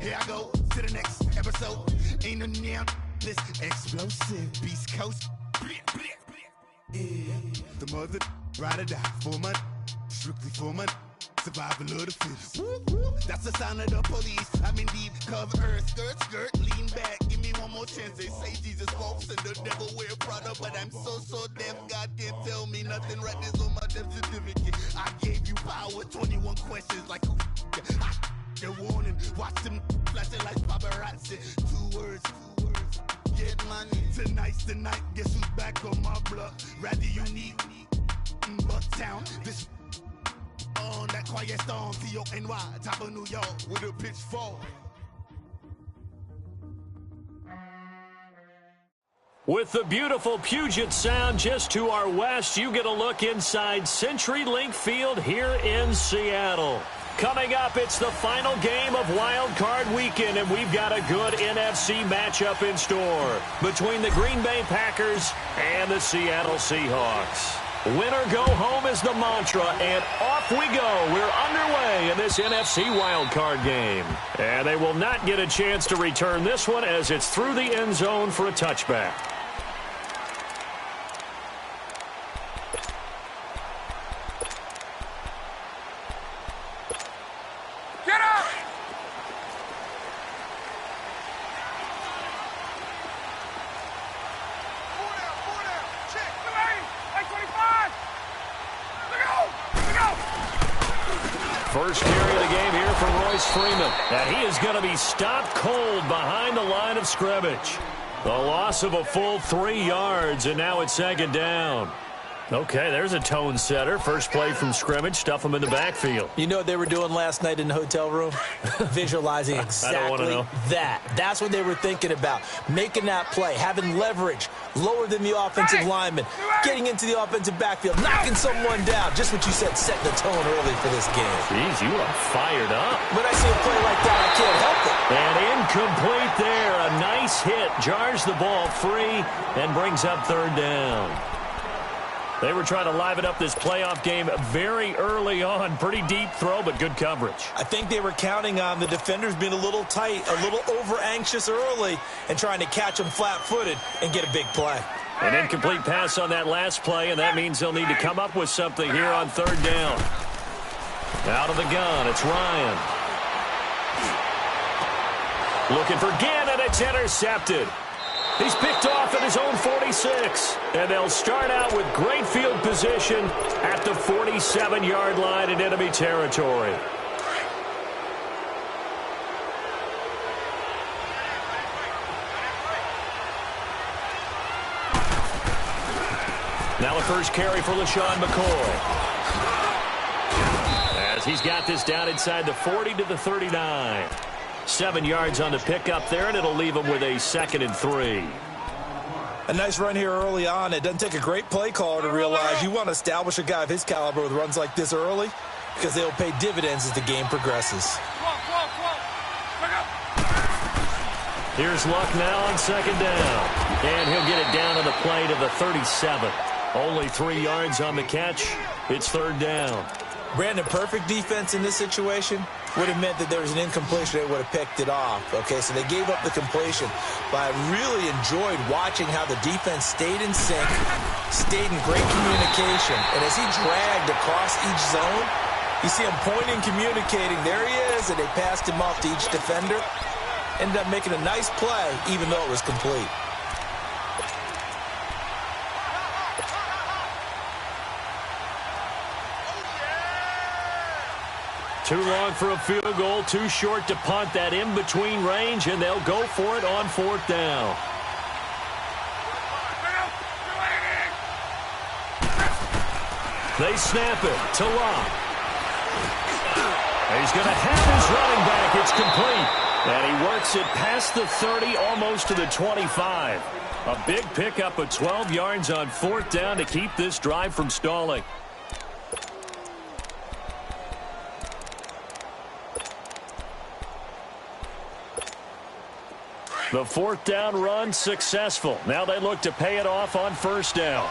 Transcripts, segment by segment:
Here I go to the next episode. Ain't no damn this explosive Beast Coast. Yeah. The mother ride or die for my strictly for my survival of the fittest. That's the sound of the police. I'm in deep cover earth, skirt, lean back. Give me one more chance. They say Jesus walks and the devil wear Prada, but I'm so deaf. God can't tell me nothing. Right there's on my death certificate. I gave you power. 21 questions like who? They're warning. Watch them flashing like paparazzi. Two words. Get money. Tonight's the night. Guess who's back on my block? Rather unique. Bucktown. This on that quiet storm. T-O-N-Y. Top of New York with a pitchfork. With the beautiful Puget Sound just to our west, you get a look inside CenturyLink Field here in Seattle. Coming up, it's the final game of Wildcard Weekend, and we've got a good NFC matchup in store between the Green Bay Packers and the Seattle Seahawks. Win or go home is the mantra, and off we go. We're underway in this NFC Wildcard game. And they will not get a chance to return this one as it's through the end zone for a touchback. First carry of the game here for Royce Freeman. And he is going to be stopped cold behind the line of scrimmage. The loss of a full 3 yards, and now it's second down. Okay, there's a tone setter. First play from scrimmage, stuff them in the backfield. You know what they were doing last night in the hotel room? Visualizing exactly that. That's what they were thinking about. Making that play, having leverage, lower than the offensive lineman, getting into the offensive backfield, knocking someone down. Just what you said, setting the tone early for this game. Jeez, you are fired up. When I see a play like that, I can't help it. And incomplete there. A nice hit. Jars the ball free and brings up third down. They were trying to liven up this playoff game very early on. Pretty deep throw, but good coverage. I think they were counting on the defenders being a little tight, a little over-anxious early, and trying to catch them flat-footed and get a big play. An incomplete pass on that last play, and that means they'll need to come up with something here on third down. Out of the gun, it's Ryan. Looking for Ginn, and it's intercepted. He's picked off at his own 46. And they'll start out with great field position at the 47-yard line in enemy territory. Now the first carry for LaShawn McCoy. As he's got this down inside the 40 to the 39. 7 yards on the pickup there, and it'll leave him with a 2nd and 3. A nice run here early on. It doesn't take a great play caller to realize you want to establish a guy of his caliber with runs like this early because they'll pay dividends as the game progresses. Here's Luck now on second down. And he'll get it down to the play to the 37. Only 3 yards on the catch. It's third down. Brandon, perfect defense in this situation would have meant that there was an incompletion. They would have picked it off. Okay, so they gave up the completion. But I really enjoyed watching how the defense stayed in sync, stayed in great communication. And as he dragged across each zone, you see him pointing, communicating. There he is, and they passed him off to each defender. Ended up making a nice play, even though it was complete. Too long for a field goal, too short to punt. That in-between range, and they'll go for it on fourth down. They snap it to Locke. He's going to have his running back. It's complete. And he works it past the 30, almost to the 25. A big pickup of 12 yards on fourth down to keep this drive from stalling. The fourth down run successful. Now they look to pay it off on first down.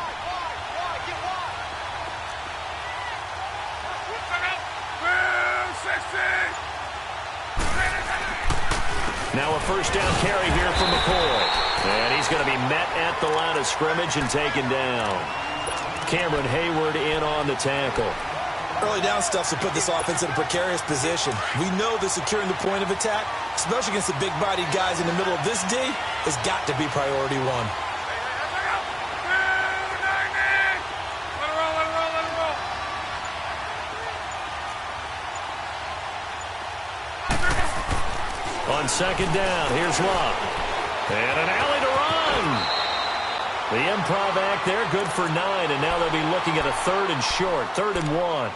Now a first down carry here from McCoy. And he's going to be met at the line of scrimmage and taken down. Cameron Hayward in on the tackle. Early down stuff to put this offense in a precarious position. We know that securing the point of attack, especially against the big-bodied guys in the middle of this D, has got to be priority one. On second down, here's Love. And an alley to run. The improv act there, good for 9, and now they'll be looking at a 3rd and short, 3rd and 1.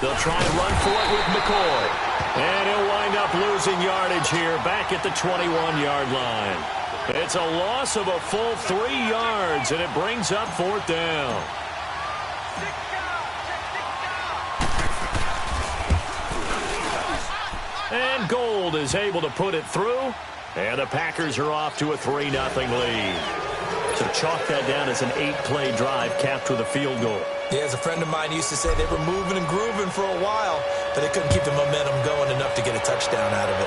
They'll try and run for it with McCoy. And he'll wind up losing yardage here back at the 21-yard line. It's a loss of a full 3 yards, and it brings up 4th down. And Gold is able to put it through, and the Packers are off to a 3-0 lead. So chalk that down as an 8-play drive capped with a field goal. Yeah, as a friend of mine used to say, they were moving and grooving for a while, but they couldn't keep the momentum going enough to get a touchdown out of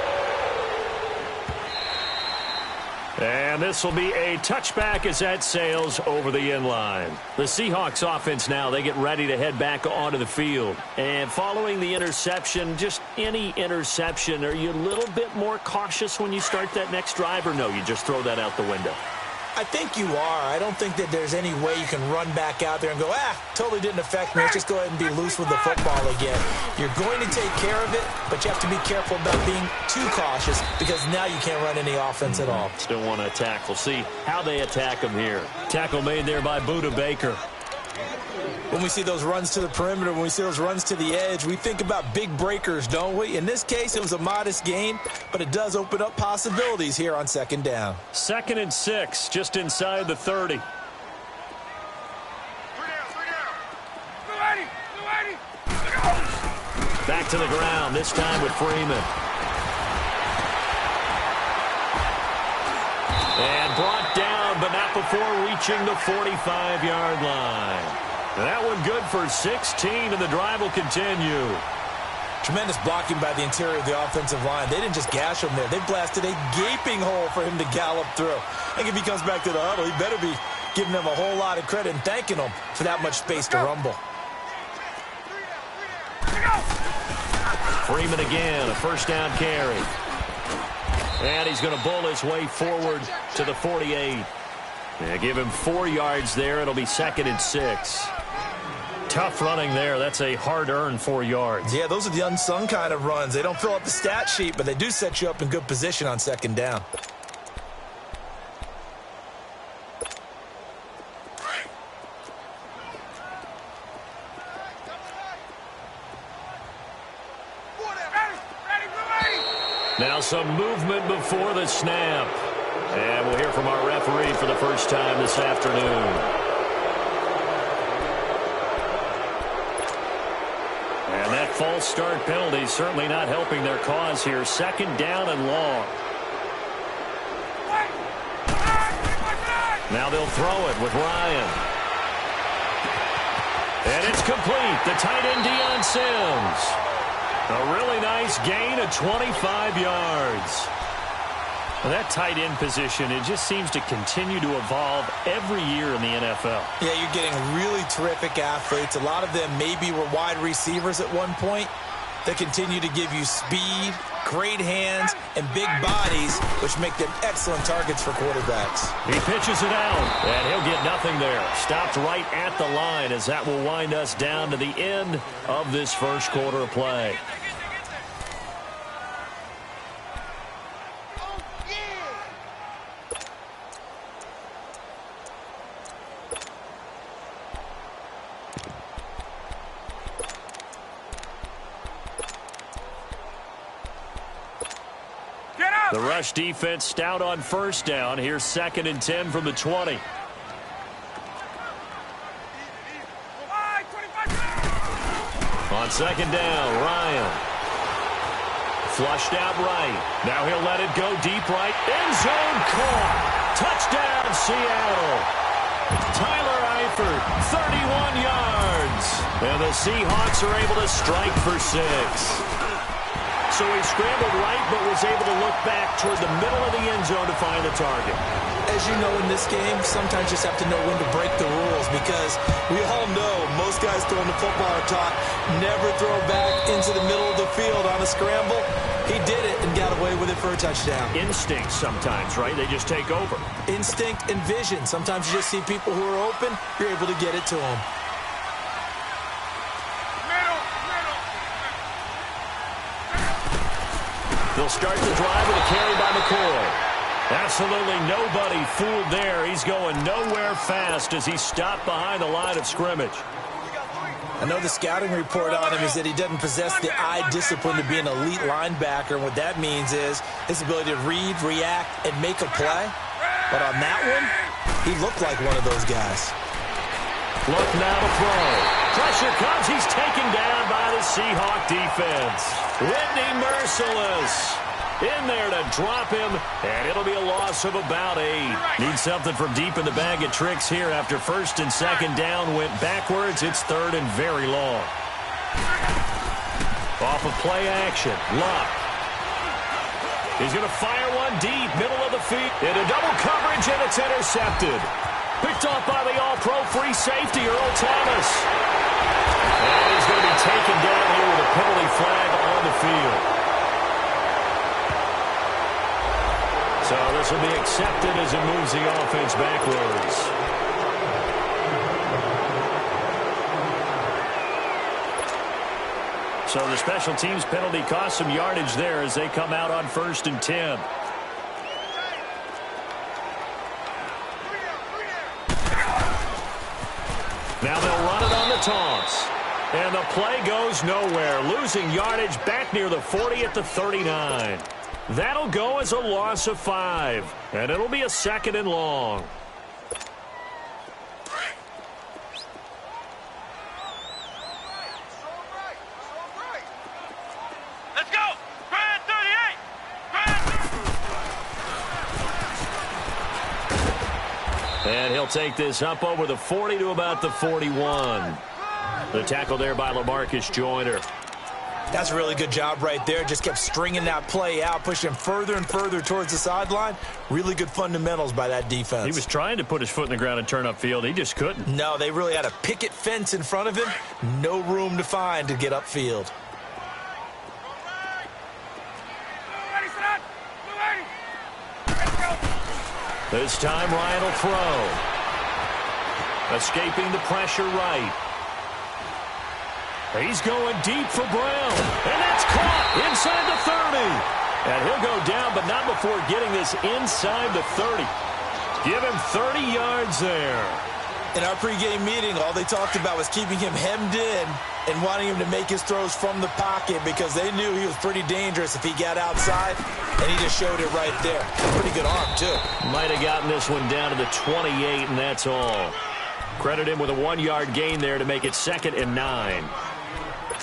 it. And this will be a touchback as that sails over the end line. The Seahawks offense now, they get ready to head back onto the field. And following the interception, just any interception, are you a little bit more cautious when you start that next drive, or no, you just throw that out the window? I think you are. I don't think that there's any way you can run back out there and go, totally didn't affect me. Let's just go ahead and be loose with the football again. You're going to take care of it, but you have to be careful about being too cautious because now you can't run any offense at all. Still want to attack. We'll see how they attack him here. Tackle made there by Budda Baker. When we see those runs to the perimeter, when we see those runs to the edge, we think about big breakers, don't we? In this case, it was a modest gain, but it does open up possibilities here on second down. 2nd and 6, just inside the 30. Back to the ground, this time with Freeman. And brought down, but not before reaching the 45-yard line. That one good for 16, and the drive will continue. Tremendous blocking by the interior of the offensive line. They didn't just gash him there. They blasted a gaping hole for him to gallop through. I think if he comes back to the huddle, he better be giving them a whole lot of credit and thanking them for that much space to rumble. Freeman again, a first down carry. And he's going to bull his way forward to the 48. Yeah, give him 4 yards there. It'll be 2nd and 6. Tough running there. That's a hard-earned 4 yards. Yeah, those are the unsung kind of runs. They don't fill up the stat sheet, but they do set you up in good position on second down. Now some movement before the snap. And we'll hear from our referee for the first time this afternoon. And that false start penalty certainly not helping their cause here. 2nd down and long. Now they'll throw it with Ryan. And it's complete. The tight end, Deion Sims. A really nice gain of 25 yards. Well, that tight end position, it just seems to continue to evolve every year in the NFL. Yeah, you're getting really terrific athletes. A lot of them maybe were wide receivers at one point. They continue to give you speed, great hands, and big bodies, which make them excellent targets for quarterbacks. He pitches it out, and he'll get nothing there. Stopped right at the line as that will wind us down to the end of this first quarter of play. The rush defense stout on first down. Here's 2nd and 10 from the 20. On second down, Ryan. Flushed out right. Now he'll let it go deep right. End zone caught. Touchdown, Seattle. Tyler Eifert, 31 yards. And the Seahawks are able to strike for 6. So he scrambled right, but was able to look back toward the middle of the end zone to find the target. As you know, in this game, sometimes you just have to know when to break the rules, because we all know most guys throwing the football are taught never throw back into the middle of the field on a scramble. He did it and got away with it for a touchdown. Instinct sometimes, right? They just take over. Instinct and vision. Sometimes you just see people who are open, you're able to get it to them. They'll start the drive with a carry by McCoy. Absolutely nobody fooled there. He's going nowhere fast as he's stopped behind the line of scrimmage. I know the scouting report on him is that he doesn't possess the eye discipline to be an elite linebacker. And what that means is his ability to read, react, and make a play. But on that one, he looked like one of those guys. Look now to throw. Pressure comes. He's taken down by the Seahawk defense. Whitney Merciless in there to drop him, and it'll be a loss of about 8. Need something from deep in the bag of tricks here after first and second down went backwards. It's third and very long. Off of play action. Luck. He's going to fire one deep, middle of the field. Into double coverage, and it's intercepted. Picked off by the all-pro free safety, Earl Thomas. And he's going to be taken down here with a penalty flag on the field. So this will be accepted as it moves the offense backwards. So the special teams penalty cost some yardage there as they come out on 1st and 10. Now they'll run it on the toss. And the play goes nowhere. Losing yardage back near the 40 at the 39. That'll go as a loss of 5. And it'll be a 2nd and long. Let's go! Brand 38! And he'll take this up over the 40 to about the 41. The tackle there by LaMarcus Joyner. That's a really good job right there. Just kept stringing that play out, pushing further and further towards the sideline. Really good fundamentals by that defense. He was trying to put his foot in the ground and turn upfield. He just couldn't. No, they really had a picket fence in front of him. No room to find to get upfield. This time Ryan will throw. Escaping the pressure right. He's going deep for Brown. And that's caught inside the 30. And he'll go down, but not before getting this inside the 30. Give him 30 yards there. In our pregame meeting, all they talked about was keeping him hemmed in and wanting him to make his throws from the pocket because they knew he was pretty dangerous if he got outside, and he just showed it right there. Pretty good arm, too. Might have gotten this one down to the 28, and that's all. Credit him with a 1-yard gain there to make it 2nd and 9.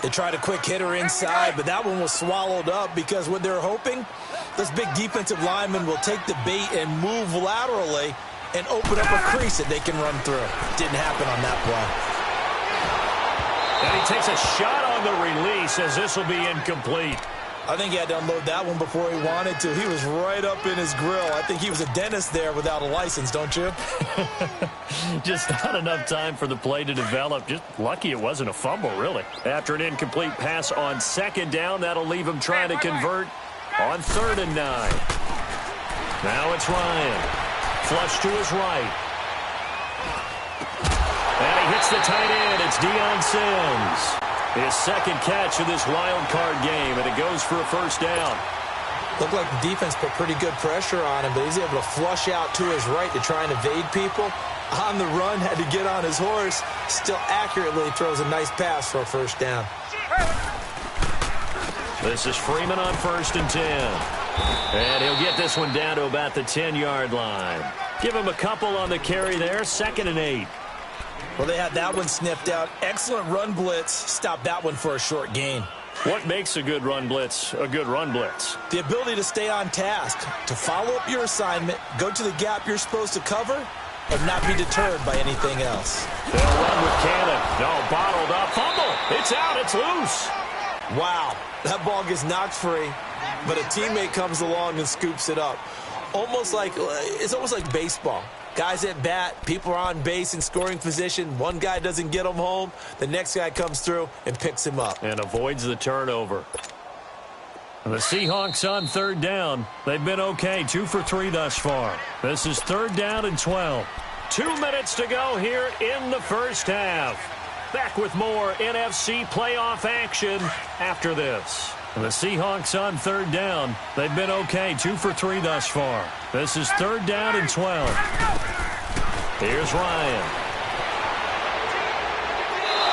They tried a quick hitter inside, but that one was swallowed up because what they're hoping, this big defensive lineman will take the bait and move laterally and open up a crease that they can run through. Didn't happen on that play. And he takes a shot on the release as this will be incomplete. I think he had to unload that one before he wanted to. He was right up in his grill. I think he was a dentist there without a license, don't you? Just not enough time for the play to develop. Just lucky it wasn't a fumble, really. After an incomplete pass on 2nd down, that'll leave him trying to convert on 3rd and 9. Now it's Ryan. Flush to his right. And he hits the tight end. It's Deion Sims. His 2nd catch of this wild card game, and it goes for a 1st down. Looked like the defense put pretty good pressure on him, but he's able to flush out to his right to try and evade people. On the run, had to get on his horse. Still accurately throws a nice pass for a 1st down. This is Freeman on 1st and 10. And he'll get this one down to about the 10-yard line. Give him a couple on the carry there, 2nd and 8. Well, they had that one sniffed out. Excellent run blitz. Stopped that one for a short gain. What makes a good run blitz a good run blitz? The ability to stay on task, to follow up your assignment, go to the gap you're supposed to cover, and not be deterred by anything else. They'll run with Cannon. No, bottled up. Fumble. It's out. It's loose. Wow, that ball gets knocked free, but a teammate comes along and scoops it up. It's almost like baseball. Guys at bat, people are on base in scoring position. One guy doesn't get him home. The next guy comes through and picks him up. And avoids the turnover. The Seahawks on third down. They've been okay, 2 for 3 thus far. This is third down and 12. 2 minutes to go here in the first half. Back with more NFC playoff action after this. The Seahawks on third down. They've been okay, 2 for 3 thus far. This is third down and 12. Here's Ryan.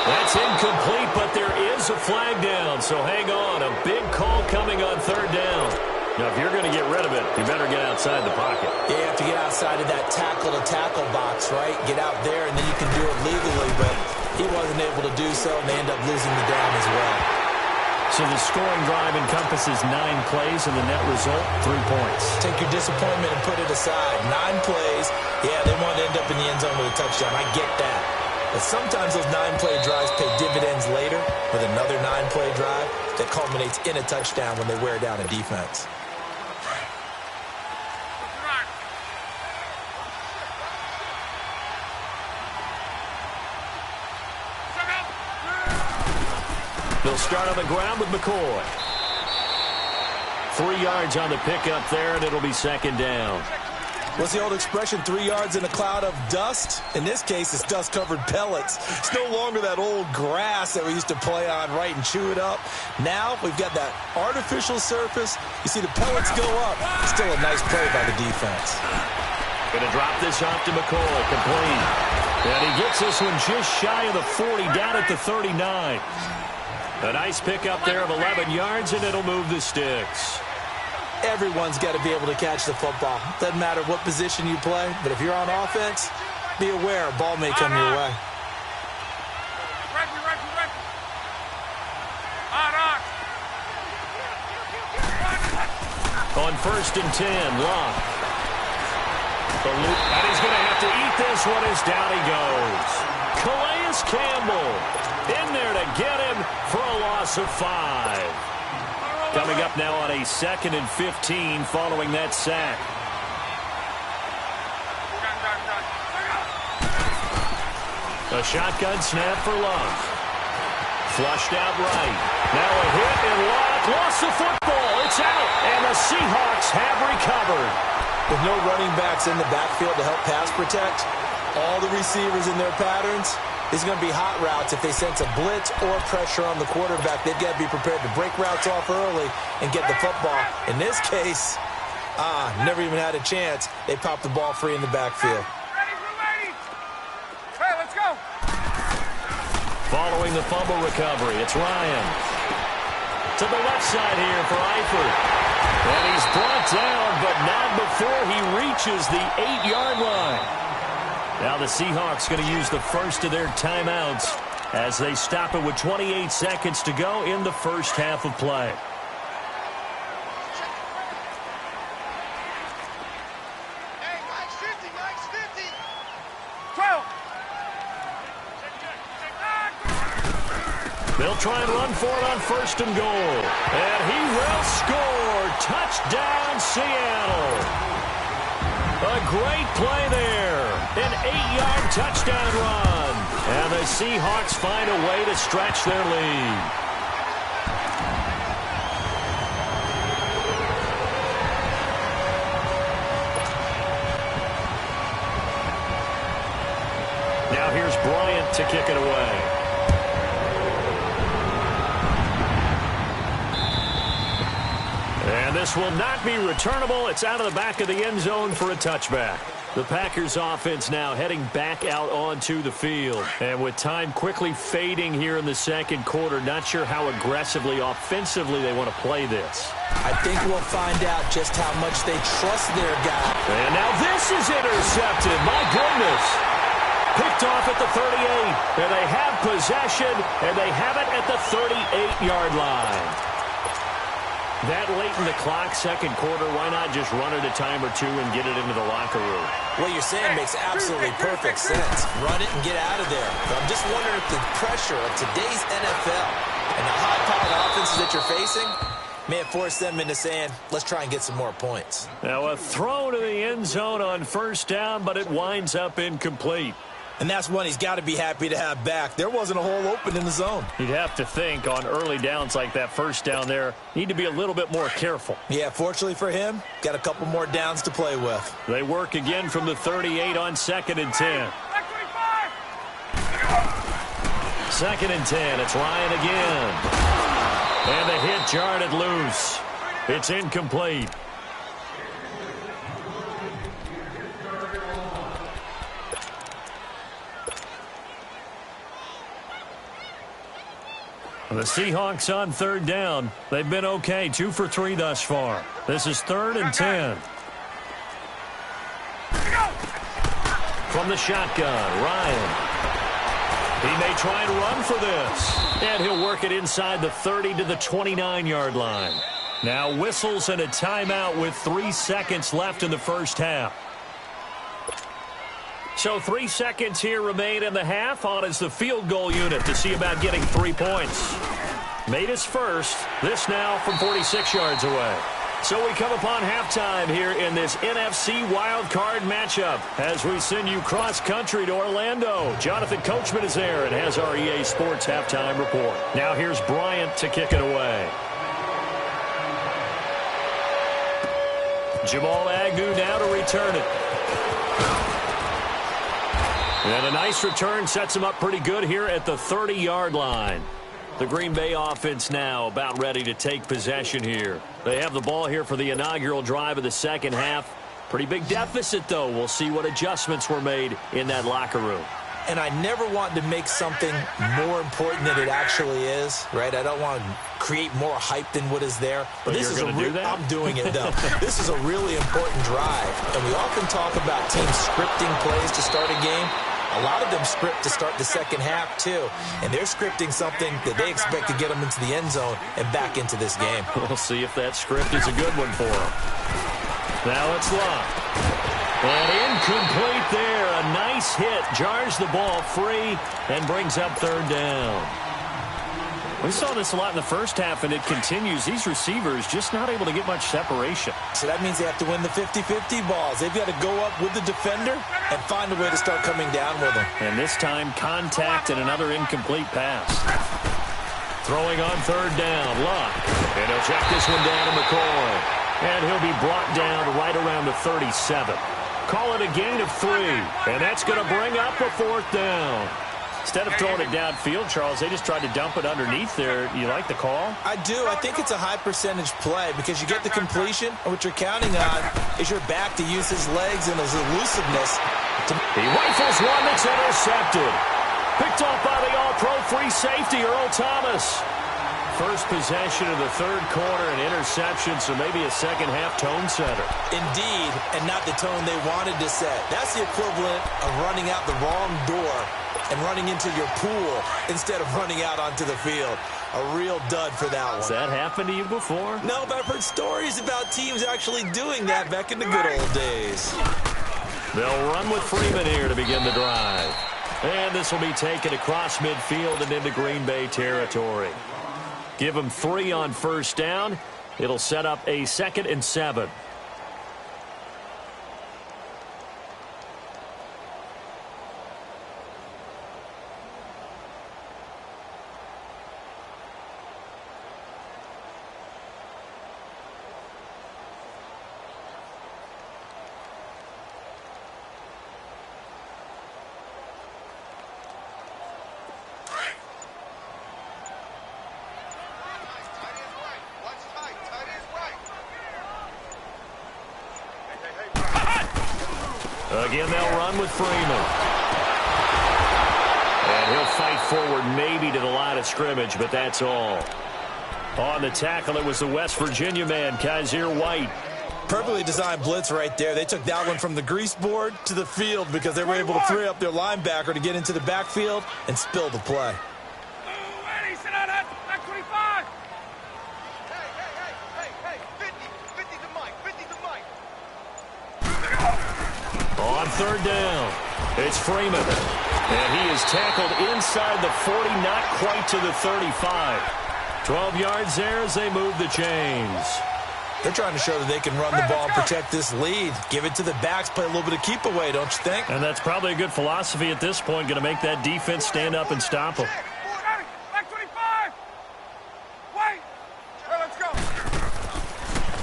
That's incomplete, but there is a flag down, so hang on. A big call coming on third down. Now, if you're going to get rid of it, you better get outside the pocket. Yeah, you have to get outside of that tackle-to-tackle box, right? Get out there, and then you can do it legally, but he wasn't able to do so, and they end up losing the down as well. So the scoring drive encompasses 9 plays, and the net result, 3 points. Take your disappointment and put it aside. 9 plays. Yeah, they want to end up in the end zone with a touchdown. I get that. But sometimes those 9-play drives pay dividends later with another 9-play drive that culminates in a touchdown when they wear down a defense. They'll start on the ground with McCoy. 3 yards on the pickup there, and it'll be second down. What's the old expression, 3 yards in a cloud of dust? In this case, it's dust-covered pellets. It's no longer that old grass that we used to play on, right, and chew it up. Now we've got that artificial surface. You see the pellets go up. Still a nice play by the defense. Going to drop this off to McCoy, complete. And he gets this one just shy of the 40, down at the 39. A nice pickup there of 11 yards, and it'll move the sticks. Everyone's got to be able to catch the football. Doesn't matter what position you play, but if you're on offense, be aware a ball may come your way. On 1st and 10, Locke. And he's going to have to eat this one as down he goes. Calais Campbell in there to get him for a loss of 5. Coming up now on a 2nd and 15 following that sack. A shotgun snap for Locke. Flushed out right. Now a hit, and Locke lost the football. It's out, and the Seahawks have recovered. With no running backs in the backfield to help pass protect, all the receivers in their patterns, it's going to be hot routes. If they sense a blitz or pressure on the quarterback, they've got to be prepared to break routes off early and get the football. In this case, never even had a chance. They popped the ball free in the backfield. Hey, let's go. Following the fumble recovery, it's Ryan. To the left side here for Eifert. And he's brought down, but not before he reaches the 8-yard line. Now the Seahawks going to use the first of their timeouts as they stop it with 28 seconds to go in the first half of play. Hey, Mike's 50, Mike's 50. 12. They'll try and run for it on 1st and goal. And he will score. Touchdown, Seattle. A great play there. An 8-yard touchdown run. And the Seahawks find a way to stretch their lead. Now here's Bryant to kick it away. And this will not be returnable. It's out of the back of the end zone for a touchback. The Packers offense now heading back out onto the field. And with time quickly fading here in the second quarter, not sure how aggressively, offensively they want to play this. I think we'll find out just how much they trust their guy. And now this is intercepted. My goodness. Picked off at the 38. And they have possession, and they have it at the 38-yard line. That late in the clock, second quarter, why not just run it a time or two and get it into the locker room? What you're saying makes absolutely perfect sense. Run it and get out of there. But I'm just wondering if the pressure of today's NFL and the high-powered offenses that you're facing may have forced them into saying, let's try and get some more points. Now a throw to the end zone on first down, but it winds up incomplete. And that's one he's got to be happy to have back. There wasn't a hole open in the zone. You'd have to think on early downs like that first down there, need to be a little bit more careful. Yeah, fortunately for him, got a couple more downs to play with. They work again from the 38 on 2nd and 10. 2nd and 10, it's Ryan again. And the hit jarred it loose. It's incomplete. The Seahawks on 3rd down. They've been okay, 2 for 3 thus far. This is 3rd and 10. From the shotgun, Ryan. He may try and run for this. And he'll work it inside the 30 to the 29-yard line. Now whistles and a timeout with 3 seconds left in the first half. So 3 seconds here remain in the half. On is the field goal unit to see about getting 3 points. Made his first. This now from 46 yards away. So we come upon halftime here in this NFC Wildcard matchup as we send you cross-country to Orlando. Jonathan Coachman is there and has our EA Sports halftime report. Now here's Bryant to kick it away. Jamal Agnew now to return it. And a nice return sets him up pretty good here at the 30-yard line. The Green Bay offense now about ready to take possession here. They have the ball here for the inaugural drive of the second half. Pretty big deficit, though. We'll see what adjustments were made in that locker room. And I never want to make something more important than it actually is, right? I don't want to create more hype than what is there. But this is I'm doing it, though. This is a really important drive. And we often talk about teams scripting plays to start a game. A lot of them script to start the second half, too. And they're scripting something that they expect to get them into the end zone and back into this game. We'll see if that script is a good one for them. Now it's locked. And incomplete there. A nice hit. Jars the ball free and brings up 3rd down. We saw this a lot in the first half, and it continues. These receivers just not able to get much separation. So that means they have to win the 50-50 balls. They've got to go up with the defender and find a way to start coming down with them. And this time, contact and another incomplete pass. Throwing on 3rd down, Luck. And he'll check this one down to McCoy. And he'll be brought down right around the 37. Call it a gain of 3. And that's going to bring up a 4th down. Instead of throwing it downfield, Charles, they just tried to dump it underneath there. You like the call? I do. I think it's a high-percentage play because you get the completion, and what you're counting on is your back to use his legs and his elusiveness. He rifles one that's intercepted. Picked off by the all-pro free safety, Earl Thomas. First possession of the 3rd quarter, an interception, so maybe a second-half tone setter. Indeed, and not the tone they wanted to set. That's the equivalent of running out the wrong door and running into your pool instead of running out onto the field. A real dud for that one. Has that happened to you before? No, but I've heard stories about teams actually doing that back in the good old days. They'll run with Freeman here to begin the drive. And this will be taken across midfield and into Green Bay territory. Give them 3 on first down. It'll set up a 2nd and 7. Again, they'll run with Freeman. And he'll fight forward maybe to the line of scrimmage, but that's all. On the tackle, it was the West Virginia man, Kaiser White. Perfectly designed blitz right there. They took that one from the grease board to the field because they were able to free up their linebacker to get into the backfield and spill the play. Ready, sit on that. Back 25. Hey, 50 to Mike, 50 to Mike. On third down, it's Freeman. And he is tackled inside the 40, not quite to the 35. 12 yards there as they move the chains. They're trying to show that they can run the ball and protect this lead. Give it to the backs, play a little bit of keep away, don't you think? And that's probably a good philosophy at this point, going to make that defense stand up and stop them. Back 25. Wait. Let's go.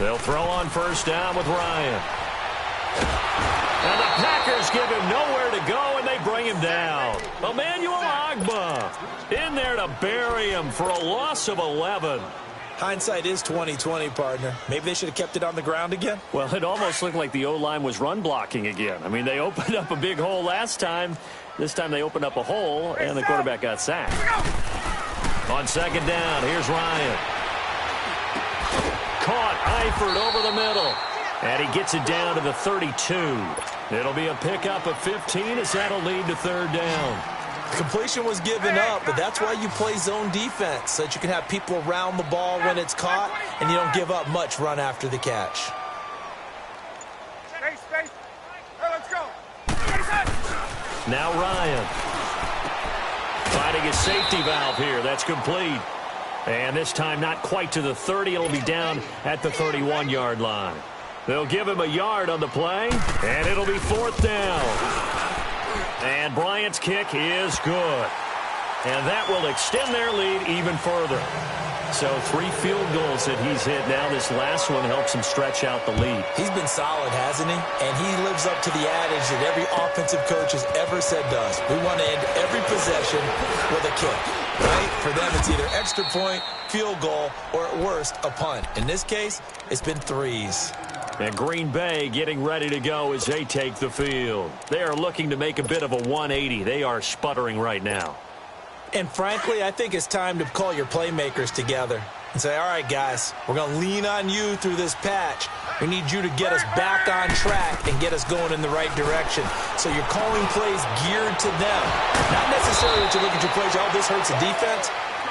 They'll throw on first down with Ryan. And the Packers give him nowhere to go, and they bring him down. Emmanuel Ogbah in there to bury him for a loss of 11. Hindsight is 20/20, partner. Maybe they should have kept it on the ground again. Well, it almost looked like the O-line was run blocking again. I mean, they opened up a big hole last time. This time they opened up a hole, and the quarterback got sacked. On second down, here's Ryan. Caught Eifert over the middle. And he gets it down to the 32. It'll be a pickup of 15 as that'll lead to third down. Completion was given up, but that's why you play zone defense, so that you can have people around the ball when it's caught, and you don't give up much run after the catch. Space. Hey, let's go. Now Ryan. Finding a safety valve here. That's complete. And this time not quite to the 30. It'll be down at the 31-yard line. They'll give him a yard on the play, and it'll be fourth down. And Bryant's kick is good. And that will extend their lead even further. So 3 field goals that he's hit now. This last one helps him stretch out the lead. He's been solid, hasn't he? And he lives up to the adage that every offensive coach has ever said to us. We want to end every possession with a kick, right? For them, it's either extra point, field goal, or at worst, a punt. In this case, it's been 3s. And Green Bay getting ready to go as they take the field. They are looking to make a bit of a 180. They are sputtering right now. And frankly, I think it's time to call your playmakers together and say, all right, guys, we're going to lean on you through this patch. We need you to get us back on track and get us going in the right direction. So you're calling plays geared to them. Not necessarily that you look at your plays, oh, this hurts the defense.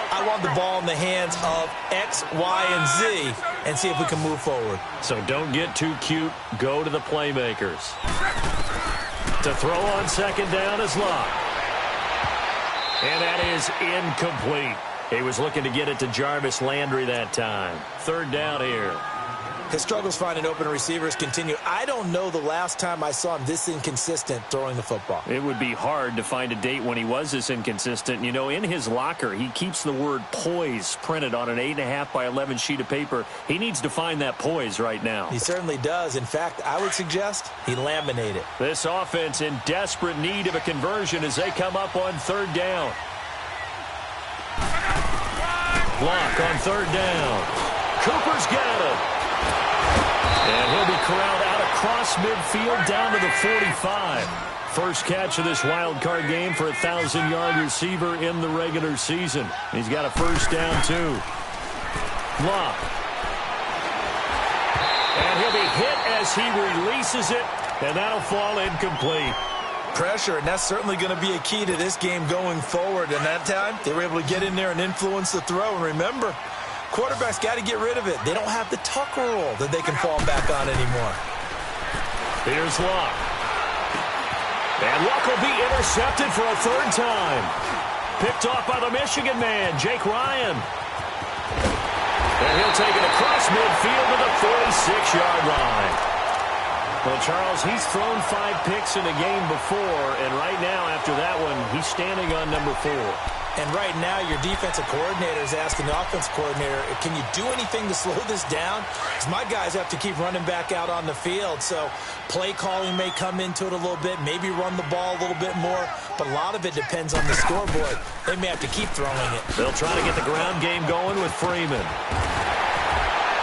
I want the ball in the hands of X, Y, and Z and see if we can move forward. So don't get too cute. Go to the playmakers. To throw on second down is Locke. And that is incomplete. He was looking to get it to Jarvis Landry that time. Third down here. His struggles finding open receivers continue. I don't know the last time I saw him this inconsistent throwing the football. It would be hard to find a date when he was this inconsistent. You know, in his locker, he keeps the word poise printed on an 8.5 by 11 sheet of paper. He needs to find that poise right now. He certainly does. In fact, I would suggest he laminate it. This offense in desperate need of a conversion as they come up on third down. Block on third down. Cooper's got it. And he'll be corralled out across midfield down to the 45. First catch of this wild card game for a 1,000-yard receiver in the regular season. He's got a first down, too. Block. And he'll be hit as he releases it, and that'll fall incomplete. Pressure, and that's certainly going to be a key to this game going forward. And that time, they were able to get in there and influence the throw. And remember, quarterbacks got to get rid of it. They don't have the tuck rule that they can fall back on anymore. Here's Locke. And Locke will be intercepted for a third time. Picked off by the Michigan man, Jake Ryan. And he'll take it across midfield to the 46-yard line. Well, Charles, he's thrown 5 picks in a game before, and right now, after that one, he's standing on number 4. And right now, your defensive coordinator is asking the offensive coordinator, can you do anything to slow this down? Because my guys have to keep running back out on the field. So play calling may come into it a little bit, maybe run the ball a little bit more, but a lot of it depends on the scoreboard. They may have to keep throwing it. They'll try to get the ground game going with Freeman.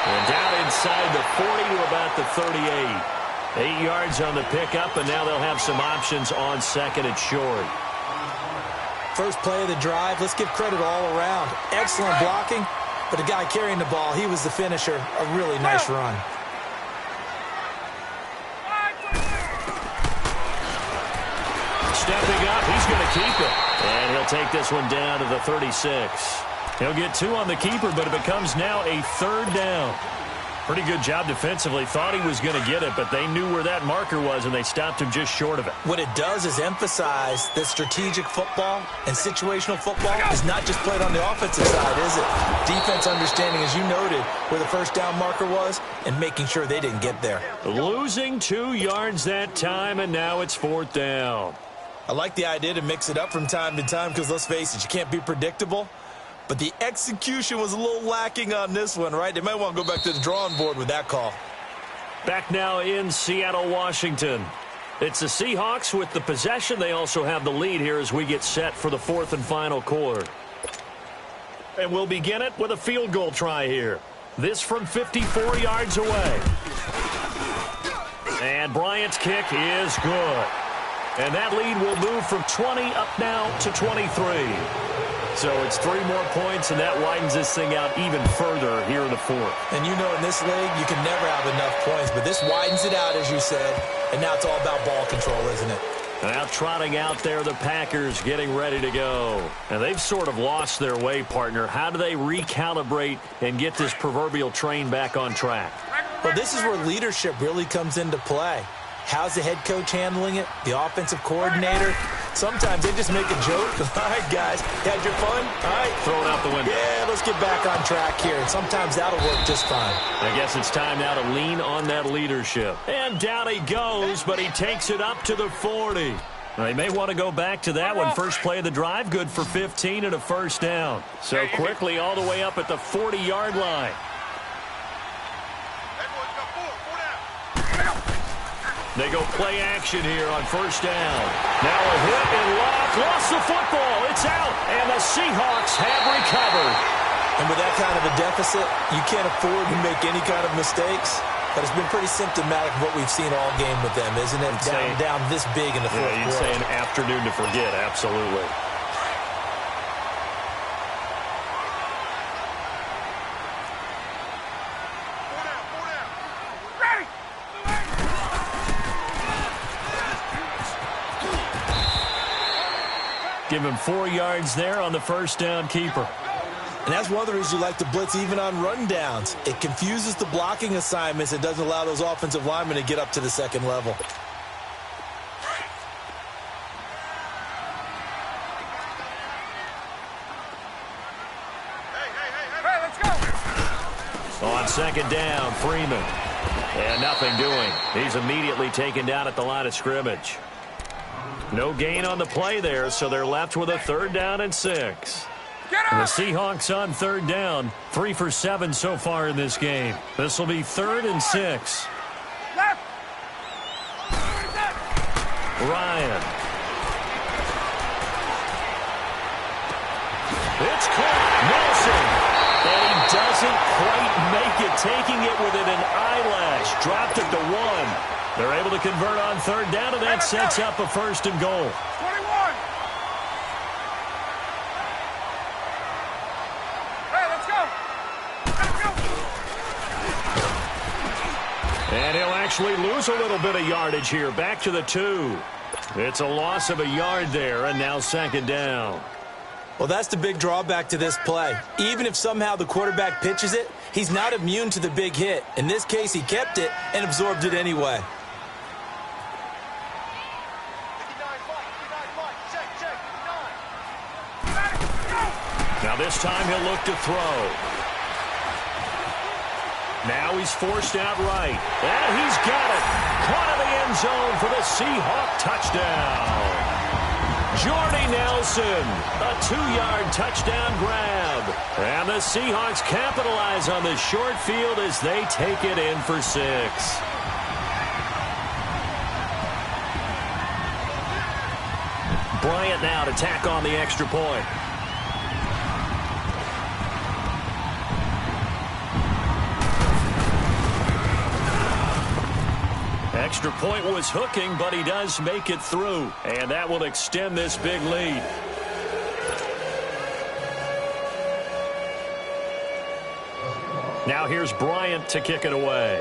And down inside the 40 to about the 38. 8 yards on the pickup, and now they'll have some options on second and short. First play of the drive, let's give credit all around. Excellent blocking, but the guy carrying the ball, he was the finisher. A really nice run. keep it. And he'll take this one down to the 36. He'll get 2 on the keeper, but it becomes now a 3rd down. Pretty good job defensively. Thought he was going to get it, but they knew where that marker was, and they stopped him just short of it. What it does is emphasize that strategic football and situational football is not just played on the offensive side, is it? Defense understanding, as you noted, where the first down marker was and making sure they didn't get there. Losing 2 yards that time, and now it's 4th down. I like the idea to mix it up from time to time because, let's face it, you can't be predictable. But the execution was a little lacking on this one, right? They might want to go back to the drawing board with that call. Back now in Seattle, Washington. It's the Seahawks with the possession. They also have the lead here as we get set for the 4th and final quarter. And we'll begin it with a field goal try here. This from 54 yards away. And Bryant's kick is good. And that lead will move from 20 up now to 23. So it's 3 more points, and that widens this thing out even further here in the 4th. And you know in this league, you can never have enough points, but this widens it out, as you said, and now it's all about ball control, isn't it? Now trotting out there, the Packers getting ready to go. And they've sort of lost their way, partner. How do they recalibrate and get this proverbial train back on track? Well, this is where leadership really comes into play. How's the head coach handling it? The offensive coordinator? Sometimes they just make a joke. All right, guys, had your fun? All right. Throw it out the window. Yeah, let's get back on track here. And sometimes that'll work just fine. I guess it's time now to lean on that leadership. And down he goes, but he takes it up to the 40. Now, they may want to go back to that one. First play of the drive, good for 15 and a 1st down. So quickly all the way up at the 40-yard line. They go play action here on 1st down. Now a hit and lost the football. It's out, and the Seahawks have recovered. And with that kind of a deficit, you can't afford to make any kind of mistakes. But it's been pretty symptomatic of what we've seen all game with them, isn't it? Down this big in the 4th quarter. You'd say an afternoon to forget, absolutely. Give him 4 yards there on the 1st down keeper. And that's one of the reasons you like to blitz even on rundowns. It confuses the blocking assignments. It doesn't allow those offensive linemen to get up to the 2nd level. Hey, let's go! On 2nd down, Freeman. And nothing doing. He's immediately taken down at the line of scrimmage. No gain on the play there, so they're left with a 3rd down and 6. And the Seahawks on 3rd down, 3 for 7 so far in this game. This will be 3rd and 6. Left! Ryan. It's caught. Nelson. And he doesn't quite make it, taking it within an eyelash. Dropped it to 1. They're able to convert on 3rd down, and that sets up a 1st and goal. 21! Hey, let's go! Let's go! And he'll actually lose a little bit of yardage here. Back to the 2. It's a loss of a yard there, and now 2nd down. Well, that's the big drawback to this play. Even if somehow the quarterback pitches it, he's not immune to the big hit. In this case, he kept it and absorbed it anyway. Now this time he'll look to throw. Now he's forced out right. And he's got it. Caught in the end zone for the Seahawk touchdown. Jordy Nelson, a 2-yard touchdown grab. And the Seahawks capitalize on the short field as they take it in for 6. Bryant now to tack on the extra point. Extra point was hooking, but he does make it through. And that will extend this big lead. Now here's Bryant to kick it away.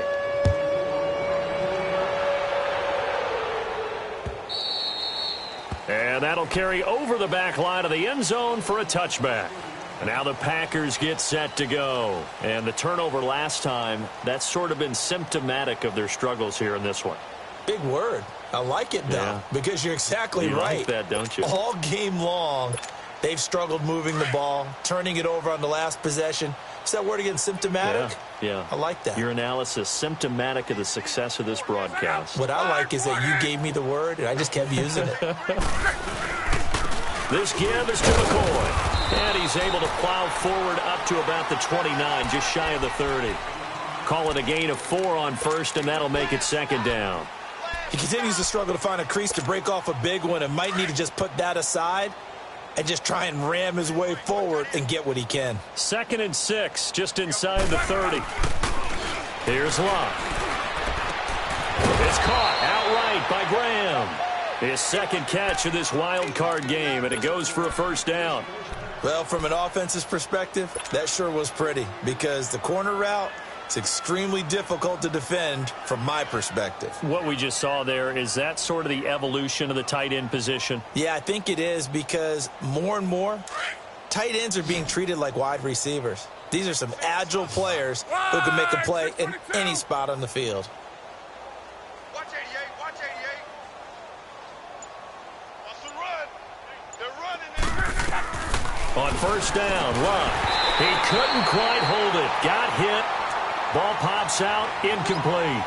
And And that'll carry over the back line of the end zone for a touchback. And now the Packers get set to go. And the turnover last time, that's sort of been symptomatic of their struggles here in this one. Big word. I like it, though, because you're exactly right. You like that, don't you? All game long, they've struggled moving the ball, turning it over on the last possession. Is that word again, symptomatic? Yeah. I like that. Your analysis, symptomatic of the success of this broadcast. What I like is that you gave me the word, and I just kept using it. This give is to McCoy. And he's able to plow forward up to about the 29, just shy of the 30. Call it a gain of 4 on first, and that'll make it second down. He continues to struggle to find a crease to break off a big one and might need to just put that aside and just try and ram his way forward and get what he can. 2nd and 6, just inside the 30. Here's Locke. It's caught outright by Graham. His second catch of this wild card game, and it goes for a first down. Well, from an offensive perspective, that sure was pretty because the corner route, it's extremely difficult to defend from my perspective. What we just saw there, is that sort of the evolution of the tight end position? Yeah, I think it is because more and more, tight ends are being treated like wide receivers. These are some agile players who can make a play in any spot on the field. Watch 88, watch 88. Watch the run. They're running. On first down, Love. He couldn't quite hold it. Got hit. Ball pops out, incomplete.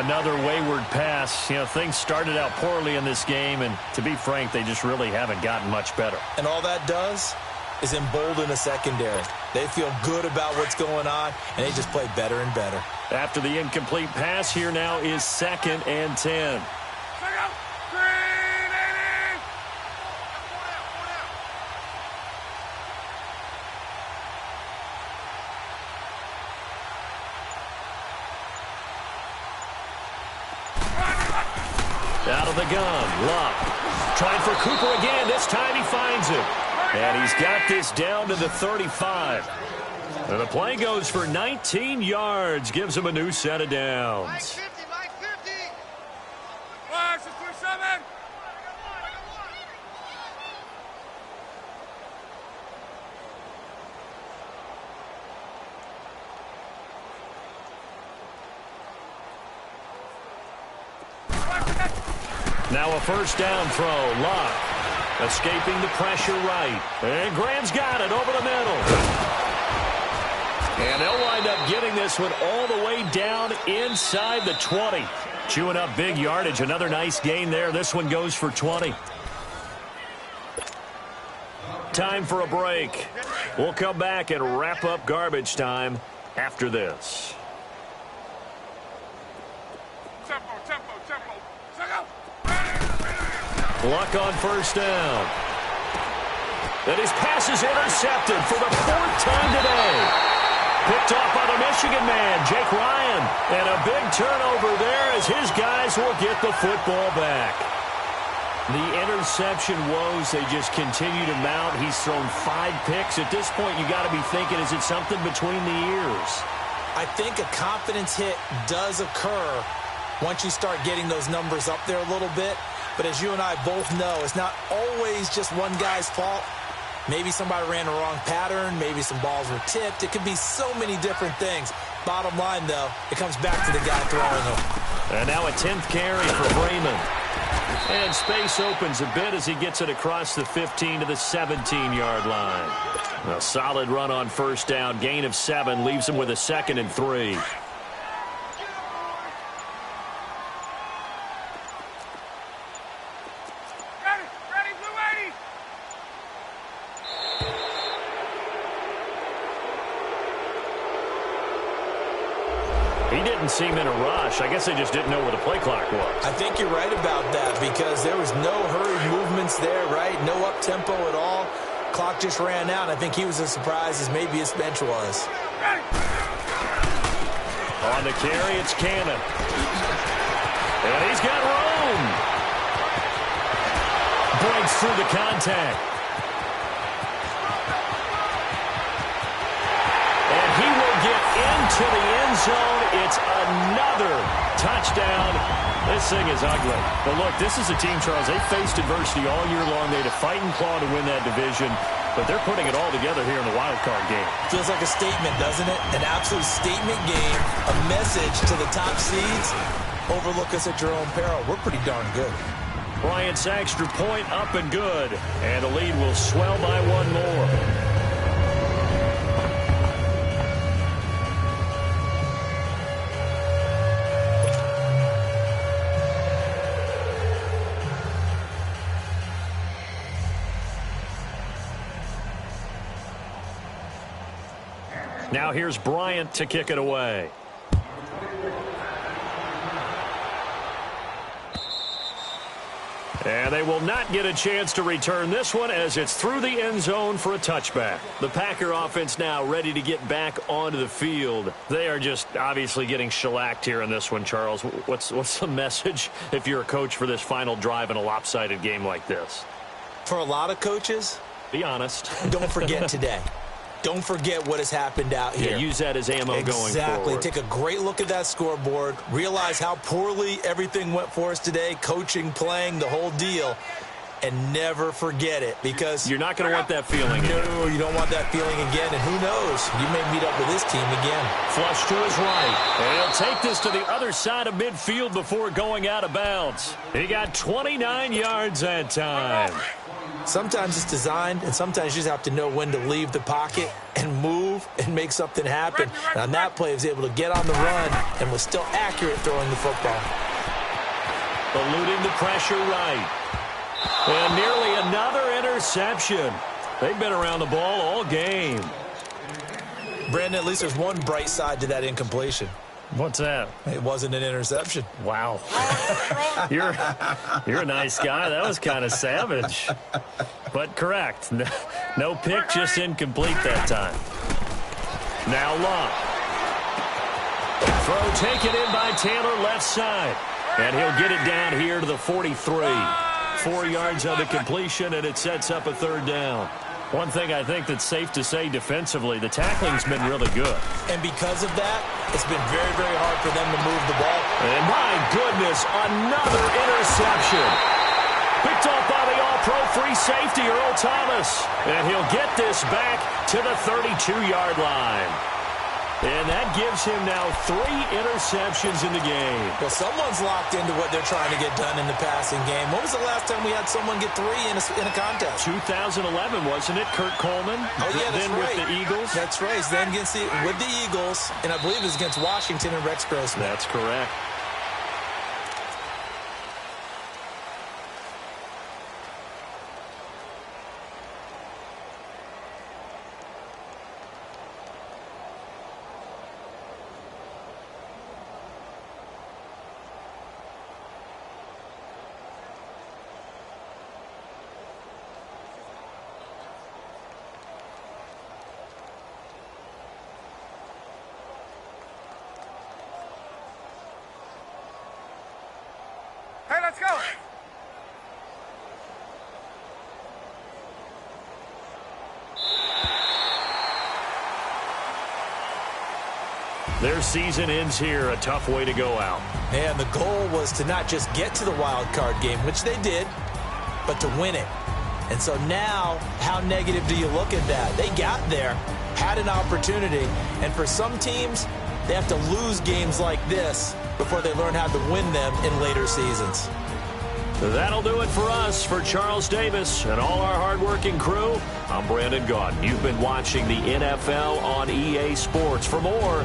Another wayward pass. You know, things started out poorly in this game, and to be frank, they just really haven't gotten much better. And all that does is embolden the secondary. They feel good about what's going on, and they just play better and better. After the incomplete pass, here now is 2nd and 10. Out of the gun, Locke. Trying for Cooper again. This time he finds it. And he's got this down to the 35. And the play goes for 19 yards. Gives him a new set of downs. Mike 50, Mike 50. Watch, it's 27. Now a first down throw. Locke escaping the pressure right. And Graham's got it over the middle. And they'll wind up getting this one all the way down inside the 20. Chewing up big yardage. Another nice gain there. This one goes for 20. Time for a break. We'll come back and wrap up garbage time after this. Tempo, tempo, tempo. Check out. Luck on first down. And his pass is intercepted for the 4th time today. Picked off by the Michigan man, Jake Ryan. And a big turnover there as his guys will get the football back. The interception woes, they just continue to mount. He's thrown 5 picks. At this point, you got to be thinking, is it something between the ears? I think a confidence hit does occur once you start getting those numbers up there a little bit. But as you and I both know, it's not always just one guy's fault. Maybe somebody ran the wrong pattern. Maybe some balls were tipped. It could be so many different things. Bottom line, though, it comes back to the guy throwing them. And now a 10th carry for Freeman. And space opens a bit as he gets it across the 15 to the 17-yard line. A solid run on first down. Gain of 7 leaves him with a 2nd and 3. He didn't seem in a rush. I guess they just didn't know where the play clock was. I think you're right about that because there was no hurried movements there, right? No up-tempo at all. Clock just ran out. I think he was as surprised as maybe his bench was. On the carry, it's Cannon. And he's got room. Breaks through the contact. And he will get into the end zone. It's another touchdown This thing is ugly. But look, this is a team, Charles, they faced adversity all year long. They had to fight and claw to win that division. But they're putting it all together here in the wild card game. Feels like a statement, doesn't it? An absolute statement game, a message to the top seeds. Overlook us at your own peril. We're pretty darn good. Bryant's extra point up and good. And the lead will swell by one more. Now here's Bryant to kick it away. And they will not get a chance to return this one as it's through the end zone for a touchback. The Packer offense now ready to get back onto the field. They are just obviously getting shellacked here in this one, Charles. What's the message if you're a coach for this final drive in a lopsided game like this? For a lot of coaches, be honest. Don't forget today. Don't forget what has happened out here. Yeah, use that as ammo going forward. Exactly. Take a great look at that scoreboard. Realize how poorly everything went for us today. Coaching, playing, the whole deal. And never forget it, because you're not going to want that feeling again. No, you don't want that feeling again. And who knows? You may meet up with this team again. Flush to his right. And he'll take this to the other side of midfield before going out of bounds. He got 29 yards that time. Sometimes it's designed, and sometimes you just have to know when to leave the pocket and move and make something happen. And on that play, he was able to get on the run and was still accurate throwing the football. Eluding the pressure right. And nearly another interception. They've been around the ball all game. Brandon, at least there's one bright side to that incompletion. What's that? It wasn't an interception. Wow. You're a nice guy. That was kind of savage. But correct. No pick, just incomplete that time. Now Locke. Throw taken in by Taylor left side. And he'll get it down here to the 43. 4 yards on the completion, and it sets up a third down. One thing I think that's safe to say defensively, the tackling's been really good. And because of that, it's been very, very hard for them to move the ball. And my goodness, another interception. Picked off by the all-pro free safety, Earl Thomas. And he'll get this back to the 32-yard line. And that gives him now 3 interceptions in the game. Well, someone's locked into what they're trying to get done in the passing game. When was the last time we had someone get 3 in a contest? 2011, wasn't it? Kurt Coleman? Oh, yeah, that's then right. With the Eagles? That's right. Then with the Eagles, and I believe it was against Washington and Rex Grossman. That's correct. Hey, let's go. Their season ends here. A tough way to go out. And the goal was to not just get to the wild card game, which they did, but to win it. And so now, how negative do you look at that? They got there, had an opportunity, and for some teams, they have to lose games like this before they learn how to win them in later seasons. That'll do it for us. For Charles Davis and all our hardworking crew, I'm Brandon Gaudin. You've been watching the NFL on EA Sports. For more,